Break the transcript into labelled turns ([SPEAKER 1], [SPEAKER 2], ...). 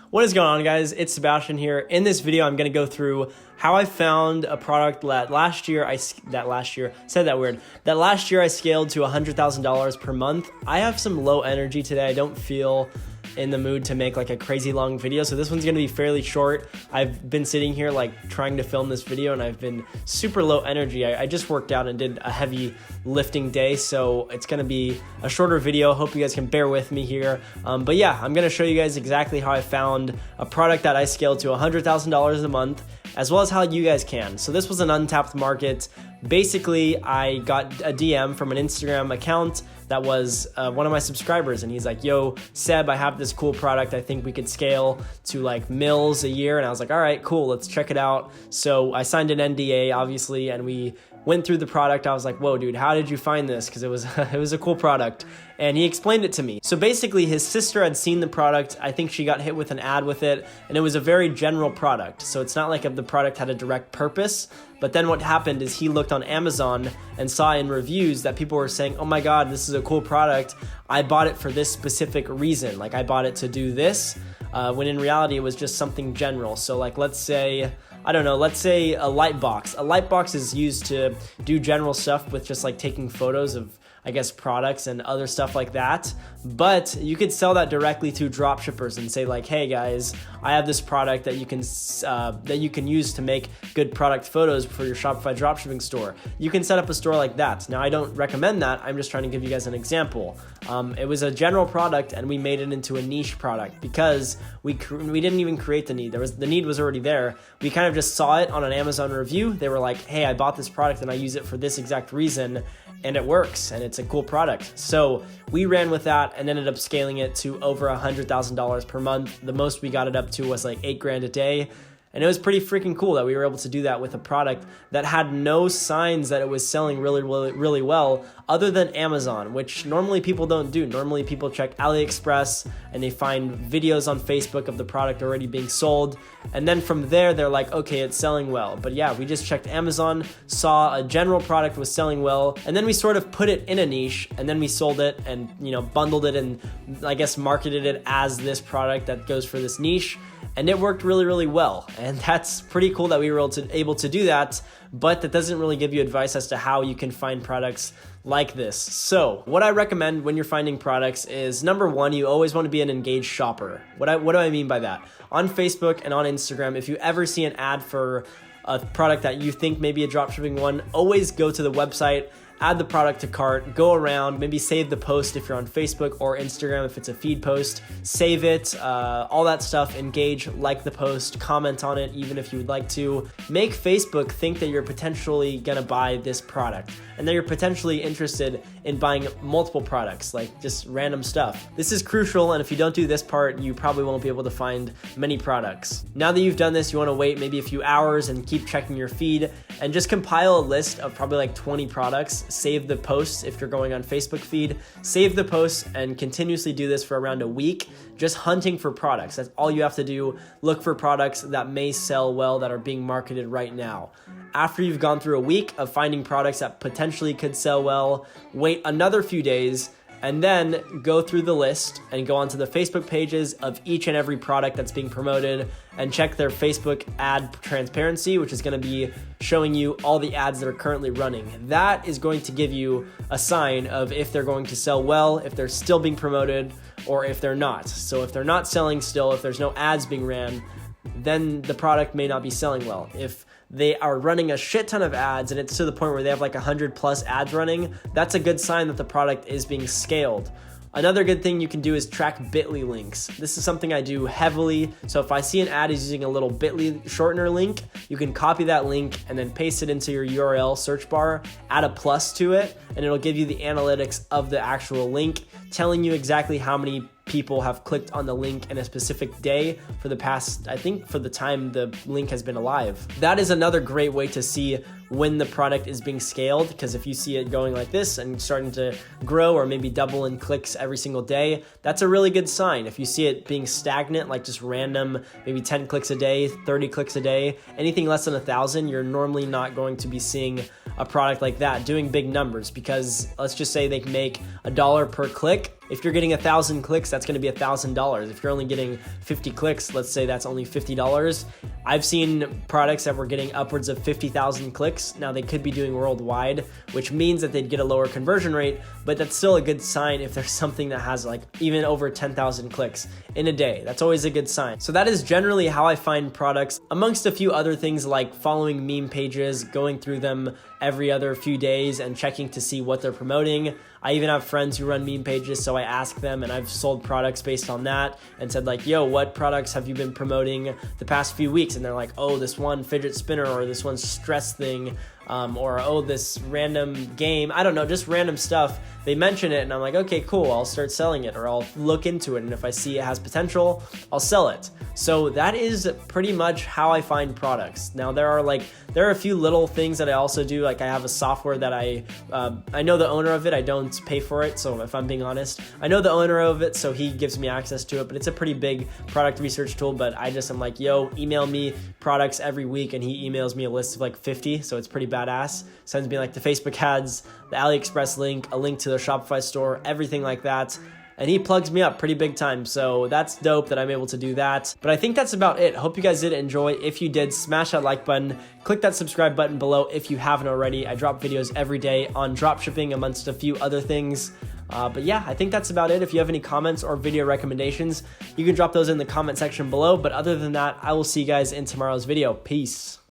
[SPEAKER 1] What is going on, guys? It's Sebastian here. In this video, I'm going to go through how I found a product that last year I scaled to $100,000 per month. I have some low energy today. I don't feel in the mood to make like a crazy long video, so this one's going to be fairly short. I've been sitting here like trying to film this video and I've been super low energy. I just worked out and did a heavy lifting day, so it's going to be a shorter video. Hope you guys can bear with me here. But yeah, I'm going to show you guys exactly how I found a product that I scaled to $100,000 a month, as well as how you guys can. So this was an untapped market. Basically, I got a DM from an Instagram account that was one of my subscribers, and he's like, yo, Seb, I have this cool product. I think we could scale to like mils a year. And I was like, all right, cool, let's check it out. So I signed an NDA, obviously, and we went through the product. I was like, whoa, dude, how did you find this? Because it was a cool product. And he explained it to me. So basically, his sister had seen the product. I think she got hit with an ad with it, and it was a very general product. So it's not like the product had a direct purpose. But then what happened is he looked on Amazon and saw in reviews that people were saying, oh my God, this is a cool product. I bought it for this specific reason. Like, I bought it to do this, when in reality it was just something general. So like, let's say, I don't know, let's say a light box. A light box is used to do general stuff with just like taking photos of, I guess, products and other stuff like that. But you could sell that directly to dropshippers and say like, hey guys, I have this product that you can use to make good product photos for your Shopify dropshipping store. You can set up a store like that. Now, I don't recommend that. I'm just trying to give you guys an example. It was a general product and we made it into a niche product because we didn't even create the need. The need was already there. We kind of just saw it on an Amazon review. They were like, hey, I bought this product and I use it for this exact reason, and it works and it's a cool product. So we ran with that and ended up scaling it to over $100,000 per month. The most we got it up to was like $8,000 a day. And it was pretty freaking cool that we were able to do that with a product that had no signs that it was selling really well, other than Amazon, which normally people don't do. Normally people check AliExpress and they find videos on Facebook of the product already being sold. And then from there, they're like, okay, it's selling well. But yeah, we just checked Amazon, saw a general product was selling well, and then we sort of put it in a niche, and then we sold it and, bundled it and I guess marketed it as this product that goes for this niche. And it worked really well. And that's pretty cool that we were able to do that, but that doesn't really give you advice as to how you can find products like this. So what I recommend when you're finding products is, number one, you always want to be an engaged shopper. What do I mean by that? On Facebook and on Instagram, if you ever see an ad for a product that you think may be a dropshipping one, always go to the website, add the product to cart, go around, maybe save the post if you're on Facebook or Instagram if it's a feed post, save it, all that stuff, engage, like the post, comment on it even if you would like to. Make Facebook think that you're potentially gonna buy this product and that you're potentially interested in buying multiple products, like just random stuff. This is crucial, and if you don't do this part, you probably won't be able to find many products. Now that you've done this, you wanna wait maybe a few hours and keep checking your feed and just compile a list of probably like 20 products. Save the posts if you're going on Facebook feed, save the posts and continuously do this for around a week, just hunting for products. That's all you have to do. Look for products that may sell well that are being marketed right now. After you've gone through a week of finding products that potentially could sell well, wait another few days, and then go through the list and go onto the Facebook pages of each and every product that's being promoted and check their Facebook ad transparency, which is going to be showing you all the ads that are currently running. That is going to give you a sign of if they're going to sell well, if they're still being promoted, or if they're not. So if they're not selling still, if there's no ads being ran, then the product may not be selling well. If they are running a shit ton of ads and it's to the point where they have like 100+ ads running, that's a good sign that the product is being scaled. Another good thing you can do is track bit.ly links. This is something I do heavily. So if I see an ad is using a little bit.ly shortener link, you can copy that link and then paste it into your URL search bar, add a plus to it, and it'll give you the analytics of the actual link, telling you exactly how many people have clicked on the link in a specific day for the past, I think, for the time the link has been alive. That is another great way to see when the product is being scaled, because if you see it going like this and starting to grow or maybe double in clicks every single day, that's a really good sign. If you see it being stagnant, like just random, maybe 10 clicks a day, 30 clicks a day, anything less than 1,000, you're normally not going to be seeing a product like that doing big numbers, because let's just say they can make $1 per click. If you're getting 1,000 clicks, that's going to be $1,000. If you're only getting 50 clicks, let's say that's only $50. I've seen products that were getting upwards of 50,000 clicks. Now they could be doing worldwide, which means that they'd get a lower conversion rate, but that's still a good sign if there's something that has like even over 10,000 clicks in a day. That's always a good sign. So that is generally how I find products, amongst a few other things like following meme pages, going through them every other few days and checking to see what they're promoting. I even have friends who run meme pages, so I ask them, and I've sold products based on that and said like, yo, what products have you been promoting the past few weeks? And they're like, oh, this one fidget spinner, or this one stress thing, or oh, this random game. I don't know, just random stuff. They mention it and I'm like, okay, cool, I'll start selling it, or I'll look into it, and if I see it has potential, I'll sell it. So that is pretty much how I find products. Now there are a few little things that I also do. Like I have a software that I know the owner of it. I don't pay for it, so if I'm being honest, I know the owner of it, so he gives me access to it. But it's a pretty big product research tool. But I just am like, yo, email me products every week, and he emails me a list of like 50. So it's pretty badass. Sends me like the Facebook ads, the AliExpress link, a link to the Shopify store, everything like that. And he plugs me up pretty big time. So that's dope that I'm able to do that. But I think that's about it. Hope you guys did enjoy. If you did, smash that like button. Click that subscribe button below if you haven't already. I drop videos every day on dropshipping amongst a few other things. But yeah, I think that's about it. If you have any comments or video recommendations, you can drop those in the comment section below. But other than that, I will see you guys in tomorrow's video. Peace.